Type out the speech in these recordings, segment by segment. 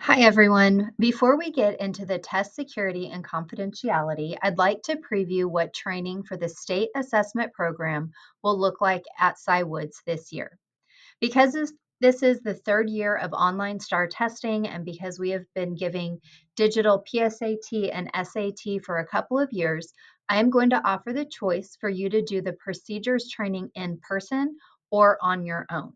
Hi, everyone. Before we get into the test security and confidentiality, I'd like to preview what training for the state assessment program will look like at Cy Woods this year. Because this is the third year of online STAR testing, and because we have been giving digital PSAT and SAT for a couple of years, I am going to offer the choice for you to do the procedures training in person or on your own.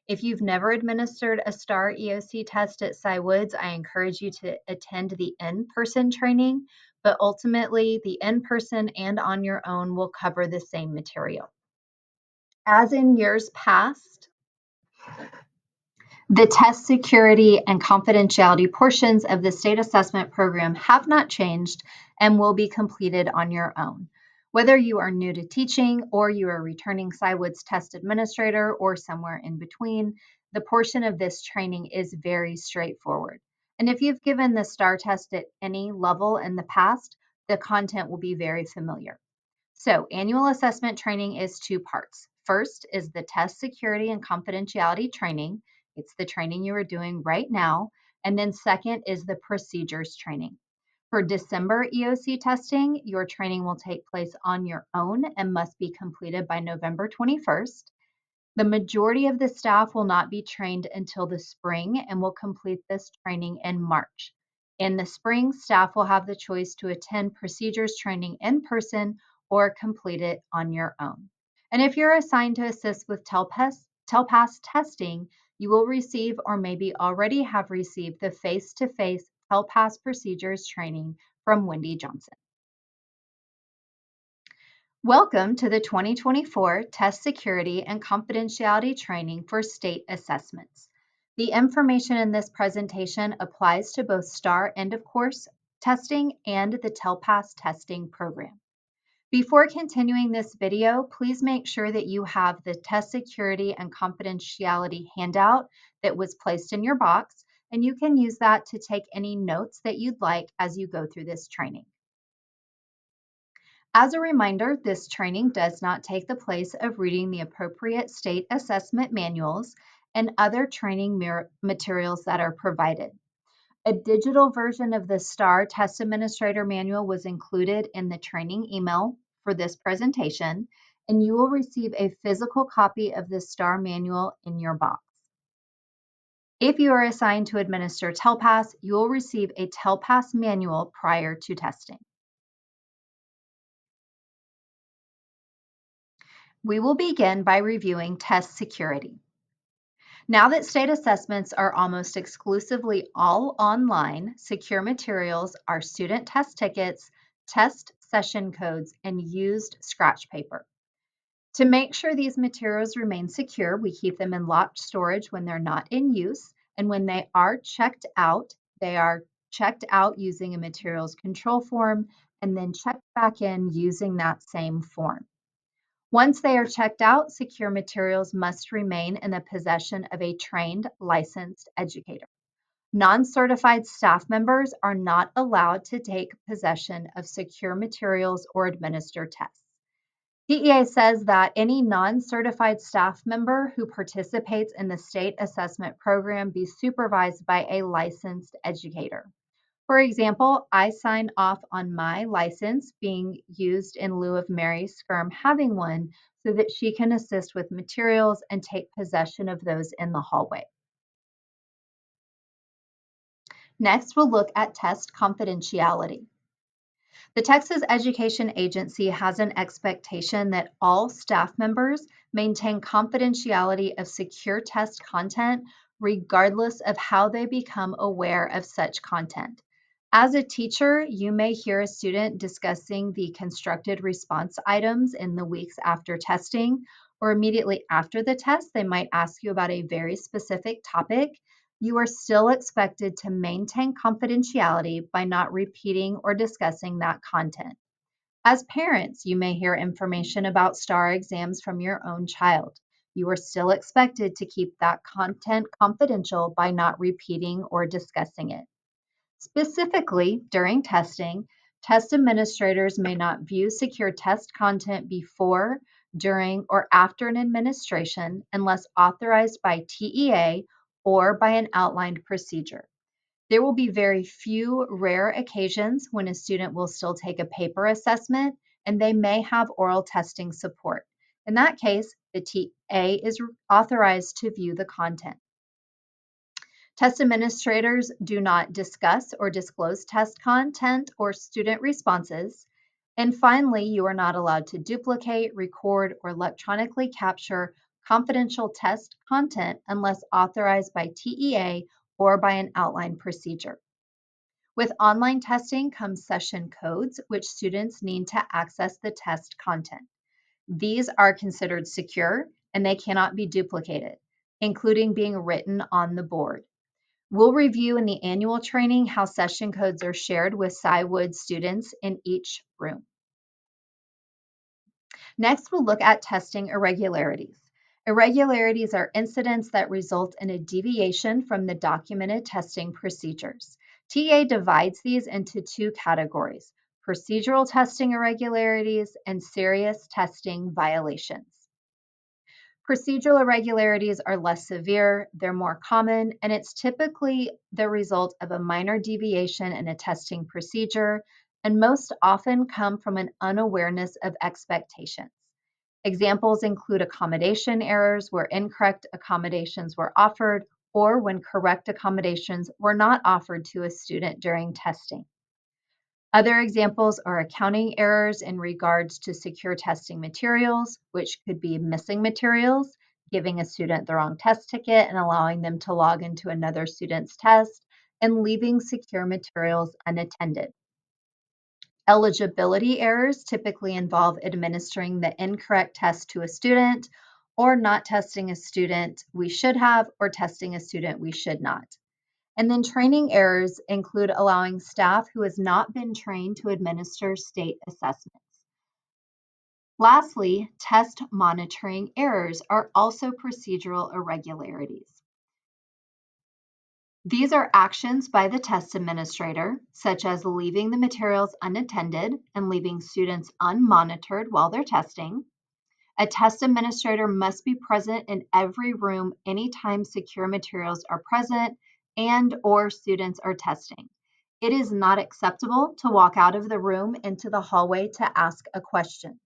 If you've never administered a STAR EOC test at Cy Woods, I encourage you to attend the in-person training, but ultimately the in-person and on your own will cover the same material. As in years past, the test security and confidentiality portions of the state assessment program have not changed and will be completed on your own. Whether you are new to teaching or you are returning Cy Woods test administrator or somewhere in between, the portion of this training is very straightforward. And if you've given the STAR test at any level in the past, the content will be very familiar. So, annual assessment training is two parts. First is the test security and confidentiality training. It's the training you are doing right now. And then, second is the procedures training. For December EOC testing, your training will take place on your own and must be completed by November 21st. The majority of the staff will not be trained until the spring and will complete this training in March. In the spring, staff will have the choice to attend procedures training in person or complete it on your own. And if you're assigned to assist with TELPAS testing, you will receive or maybe already have received the face-to-face TELPAS procedures training from Wendy Johnson. Welcome to the 2024 Test Security and Confidentiality Training for State Assessments. The information in this presentation applies to both STAR end-of-course testing and the TELPAS testing program. Before continuing this video, please make sure that you have the Test Security and Confidentiality handout that was placed in your box, and you can use that to take any notes that you'd like as you go through this training. As a reminder, this training does not take the place of reading the appropriate state assessment manuals and other training materials that are provided. A digital version of the STAR Test Administrator Manual was included in the training email for this presentation, and you will receive a physical copy of the STAR Manual in your box. If you are assigned to administer TELPAS, you will receive a TELPAS manual prior to testing. We will begin by reviewing test security. Now that state assessments are almost exclusively all online, secure materials are student test tickets, test session codes, and used scratch paper. To make sure these materials remain secure, we keep them in locked storage when they're not in use, and when they are checked out using a materials control form and then checked back in using that same form. Once they are checked out, secure materials must remain in the possession of a trained, licensed educator. Non-certified staff members are not allowed to take possession of secure materials or administer tests. DEA says that any non-certified staff member who participates in the state assessment program be supervised by a licensed educator. For example, I sign off on my license being used in lieu of Mary Skirm having one so that she can assist with materials and take possession of those in the hallway. Next, we'll look at test confidentiality. The Texas Education Agency has an expectation that all staff members maintain confidentiality of secure test content regardless of how they become aware of such content. As a teacher, you may hear a student discussing the constructed response items in the weeks after testing, or immediately after the test, they might ask you about a very specific topic. You are still expected to maintain confidentiality by not repeating or discussing that content. As parents, you may hear information about STAR exams from your own child. You are still expected to keep that content confidential by not repeating or discussing it. Specifically, during testing, test administrators may not view secure test content before, during, or after an administration unless authorized by TEA or by an outlined procedure. There will be very few rare occasions when a student will still take a paper assessment, and they may have oral testing support. In that case, the TA is authorized to view the content. Test administrators do not discuss or disclose test content or student responses. And finally, you are not allowed to duplicate, record, or electronically capture confidential test content unless authorized by TEA or by an outline procedure. With online testing comes session codes, which students need to access the test content. These are considered secure and they cannot be duplicated, including being written on the board. We'll review in the annual training how session codes are shared with SciWood students in each room. Next, we'll look at testing irregularities. Irregularities are incidents that result in a deviation from the documented testing procedures. TA divides these into two categories: procedural testing irregularities and serious testing violations. Procedural irregularities are less severe, they're more common, and it's typically the result of a minor deviation in a testing procedure, and most often come from an unawareness of expectations. Examples include accommodation errors where incorrect accommodations were offered, or when correct accommodations were not offered to a student during testing. Other examples are accounting errors in regards to secure testing materials, which could be missing materials, giving a student the wrong test ticket and allowing them to log into another student's test, and leaving secure materials unattended. Eligibility errors typically involve administering the incorrect test to a student, or not testing a student we should have, or testing a student we should not. And then training errors include allowing staff who has not been trained to administer state assessments. Lastly, test monitoring errors are also procedural irregularities. These are actions by the test administrator, such as leaving the materials unattended and leaving students unmonitored while they're testing. A test administrator must be present in every room anytime secure materials are present and or students are testing. It is not acceptable to walk out of the room into the hallway to ask a question.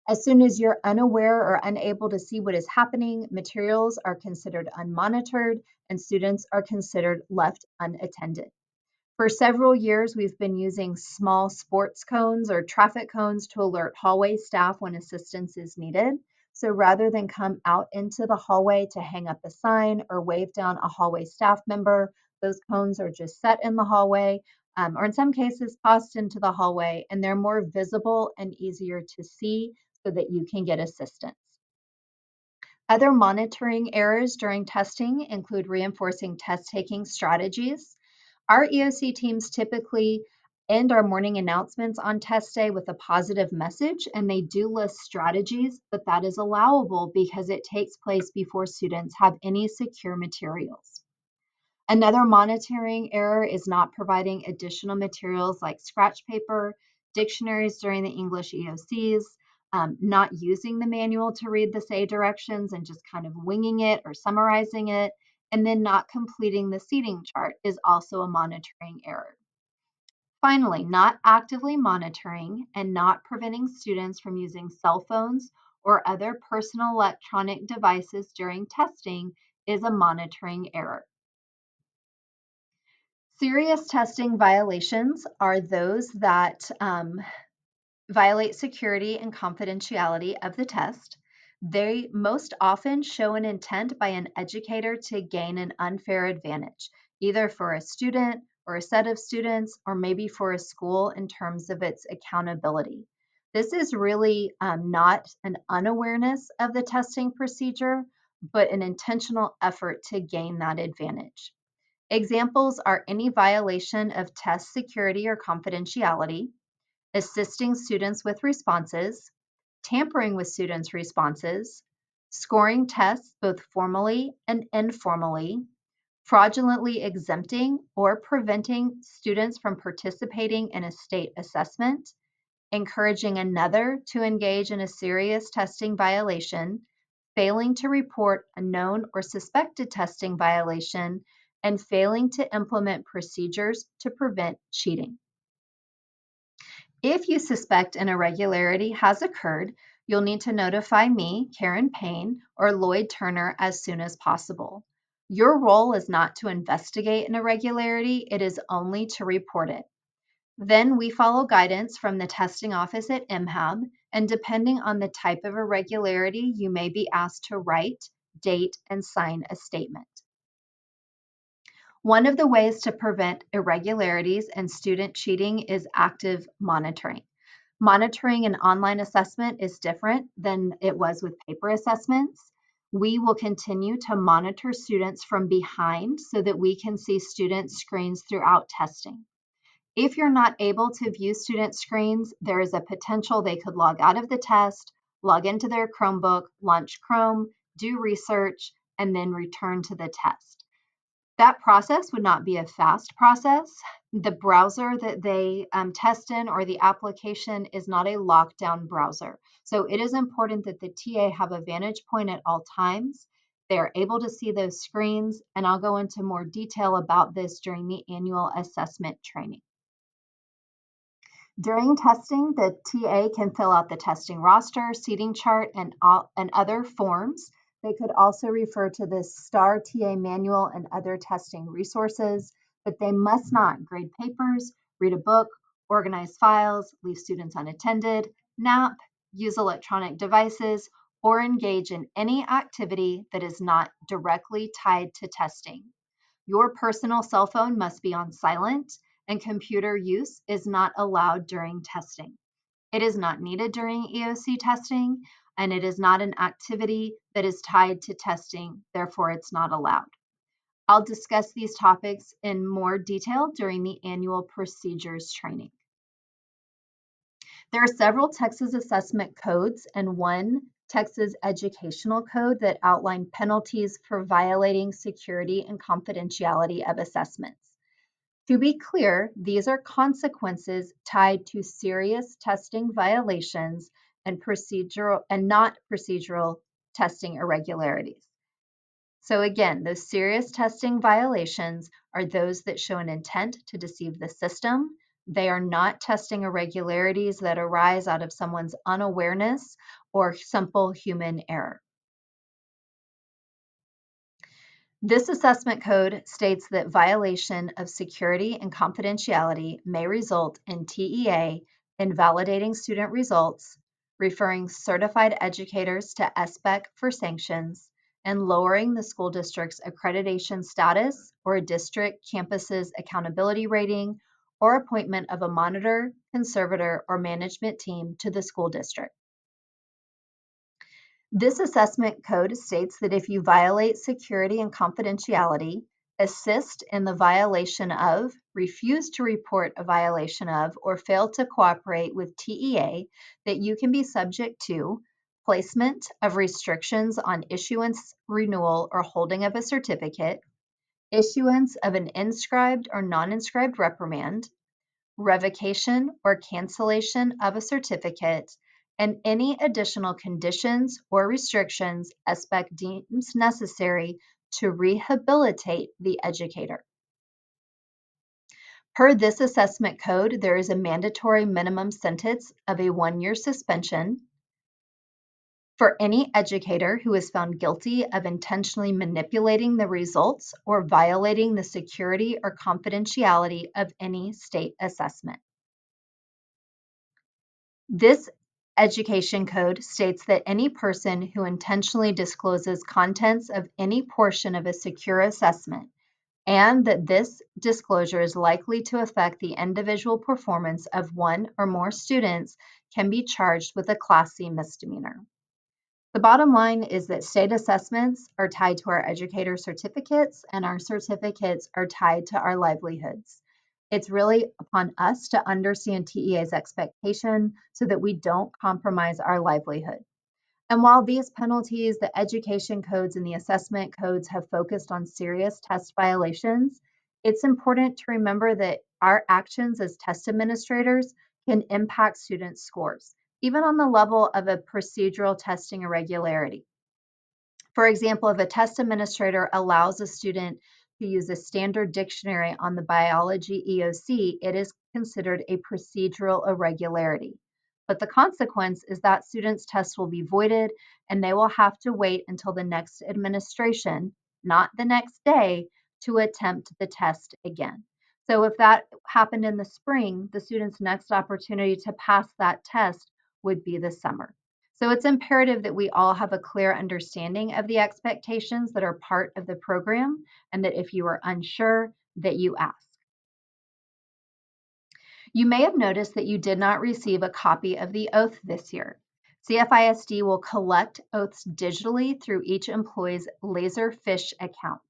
As soon as you're unaware or unable to see what is happening, materials are considered unmonitored and students are considered left unattended. For several years, we've been using small sports cones or traffic cones to alert hallway staff when assistance is needed. So rather than come out into the hallway to hang up a sign or wave down a hallway staff member, those cones are just set in the hallway, or in some cases tossed into the hallway, and they're more visible and easier to see so that you can get assistance. Other monitoring errors during testing include reinforcing test-taking strategies. Our EOC teams typically end our morning announcements on test day with a positive message, and they do list strategies, but that is allowable because it takes place before students have any secure materials. Another monitoring error is not providing additional materials like scratch paper, dictionaries during the English EOCs, not using the manual to read the say directions and just kind of winging it or summarizing it, and then not completing the seating chart is also a monitoring error. Finally, not actively monitoring and not preventing students from using cell phones or other personal electronic devices during testing is a monitoring error. Serious testing violations are those that violate security and confidentiality of the test. They most often show an intent by an educator to gain an unfair advantage, either for a student or a set of students, or maybe for a school in terms of its accountability. This is really not an unawareness of the testing procedure, but an intentional effort to gain that advantage. Examples are any violation of test security or confidentiality, assisting students with responses, tampering with students' responses, scoring tests both formally and informally, fraudulently exempting or preventing students from participating in a state assessment, encouraging another to engage in a serious testing violation, failing to report a known or suspected testing violation, and failing to implement procedures to prevent cheating. If you suspect an irregularity has occurred, you'll need to notify me, Karen Payne, or Lloyd Turner as soon as possible. Your role is not to investigate an irregularity, it is only to report it. Then we follow guidance from the testing office at MHAB, and depending on the type of irregularity, you may be asked to write, date, and sign a statement. One of the ways to prevent irregularities and student cheating is active monitoring. Monitoring an online assessment is different than it was with paper assessments. We will continue to monitor students from behind so that we can see student screens throughout testing. If you're not able to view student screens, there is a potential they could log out of the test, log into their Chromebook, launch Chrome, do research, and then return to the test. That process would not be a fast process. The browser that they test in or the application is not a lockdown browser. So it is important that the TA have a vantage point at all times. They are able to see those screens, and I'll go into more detail about this during the annual assessment training. During testing, the TA can fill out the testing roster, seating chart, and other forms. They could also refer to the STAR TA manual and other testing resources, but they must not grade papers, read a book, organize files, leave students unattended, nap, use electronic devices, or engage in any activity that is not directly tied to testing. Your personal cell phone must be on silent, and computer use is not allowed during testing. It is not needed during EOC testing, and it is not an activity that is tied to testing, therefore it's not allowed. I'll discuss these topics in more detail during the annual procedures training. There are several Texas assessment codes and one Texas educational code that outline penalties for violating security and confidentiality of assessments. To be clear, these are consequences tied to serious testing violations and not procedural testing irregularities. So again, those serious testing violations are those that show an intent to deceive the system. They are not testing irregularities that arise out of someone's unawareness or simple human error. This assessment code states that violation of security and confidentiality may result in TEA invalidating student results, referring certified educators to SBEC for sanctions, and lowering the school district's accreditation status or a district campus's accountability rating or appointment of a monitor, conservator, or management team to the school district. This assessment code states that if you violate security and confidentiality, assist in the violation of, refuse to report a violation of, or fail to cooperate with TEA, that you can be subject to placement of restrictions on issuance, renewal, or holding of a certificate, issuance of an inscribed or non-inscribed reprimand, revocation or cancellation of a certificate, and any additional conditions or restrictions SBEC deems necessary to rehabilitate the educator. Per this assessment code, there is a mandatory minimum sentence of a 1-year suspension for any educator who is found guilty of intentionally manipulating the results or violating the security or confidentiality of any state assessment. This education code states that any person who intentionally discloses contents of any portion of a secure assessment and that this disclosure is likely to affect the individual performance of one or more students can be charged with a Class C misdemeanor. The bottom line is that state assessments are tied to our educator certificates, and our certificates are tied to our livelihoods. It's really upon us to understand TEA's expectation so that we don't compromise our livelihood. And while these penalties, the education codes, and the assessment codes have focused on serious test violations, it's important to remember that our actions as test administrators can impact students' scores, even on the level of a procedural testing irregularity. For example, if a test administrator allows a student to use a standard dictionary on the biology EOC, it is considered a procedural irregularity. But the consequence is that students' tests will be voided and they will have to wait until the next administration, not the next day, to attempt the test again. So if that happened in the spring, the student's next opportunity to pass that test would be the summer. So it's imperative that we all have a clear understanding of the expectations that are part of the program, and that if you are unsure, that you ask. You may have noticed that you did not receive a copy of the oath this year. CFISD will collect oaths digitally through each employee's Laserfish account.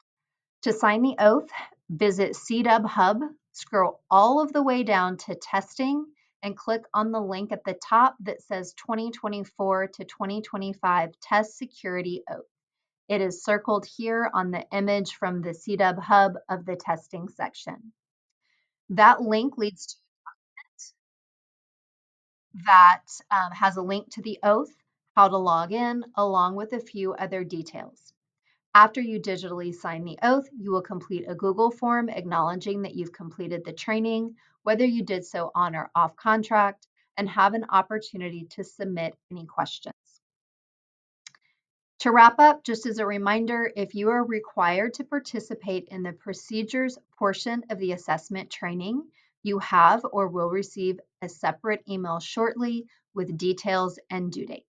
To sign the oath, visit CW Hub, scroll all of the way down to Testing, and click on the link at the top that says 2024 to 2025 Test Security Oath. It is circled here on the image from the CW Hub of the testing section. That link leads to that has a link to the oath, how to log in, along with a few other details. After you digitally sign the oath, you will complete a Google form acknowledging that you've completed the training, whether you did so on or off contract, and have an opportunity to submit any questions. To wrap up, just as a reminder, if you are required to participate in the procedures portion of the assessment training, you have or will receive a separate email shortly with details and due date.